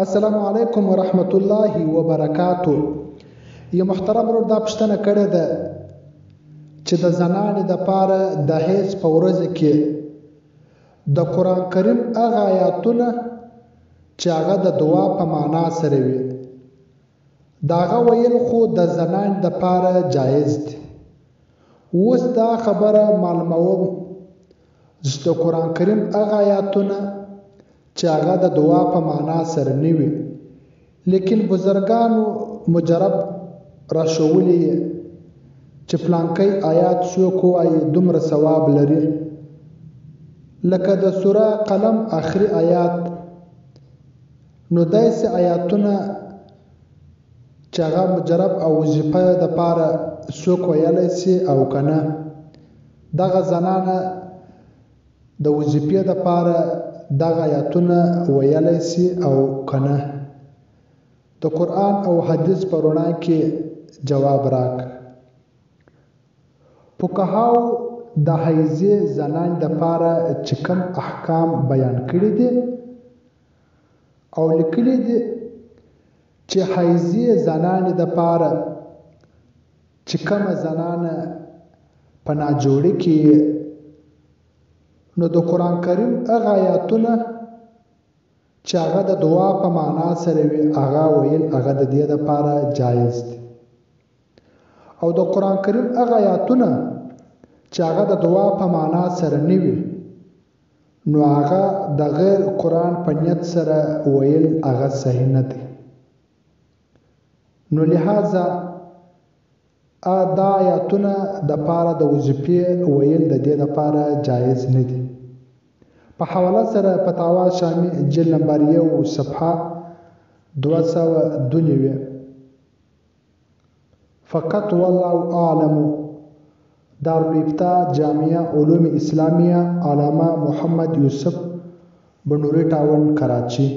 السلام علیکم ورحمت الله وبرکاتو. یو محترم ورور دا پوښتنه کړې ده چې د زنانې دپاره د حیض په ورځو کې د قرآن کریم هغه آیاتونه چې هغه د دعا په معنا سره وي د هغه ویل خو د زنانې دپاره جایز دي. اوس دا خبره معلوموم چې د قرآن کریم هغه آیاتونه چې هغه د دعا په معنا سره نه وي لیکن بزرګانو مجرب راښوولي چې پلانکی آیات څوک ووایي دومره ثواب لري، لکه د سوره قلم آخري آیات. نو داسې آیاتونه چې هغه مجرب او وظیفه دپاره څوک ویلی سي او که نه، دغه زنانه د وظیفې دپاره دغه آیاتونه ویلی سي او که نه. د قرآن او حدیث په رڼا کې جواب راک. فقهاو د حیضې زنانې دپاره چې کوم احکام بیان کړي دي او لیکلي دي چې حیضې زنانې دپاره چې کومه زنانه په ناجوړي کې نو د قرآن کریم هغه آیاتونه چې هغه د دعا په معنا سره وي هغه ویل هغه د دې دپاره جایز دي، او د قرآن کریم هغه آیاتونه چې هغه د دعا په معنا سره نه وي نو هغه د غیر قرآن په نیت سره ویل هغه صحیح نه دی. نو لحاظه دا آیاتونه د پاره د وظیفې ویل د دې دپاره جایز نه دي. په حواله سره فتاوا شامی جلد نمبر 1 صفحه 292 فقط والله اعلم، دارالافتاء جامعه علوم اسلامیه، علامه محمد یوسف بنوری ټاون کراچی.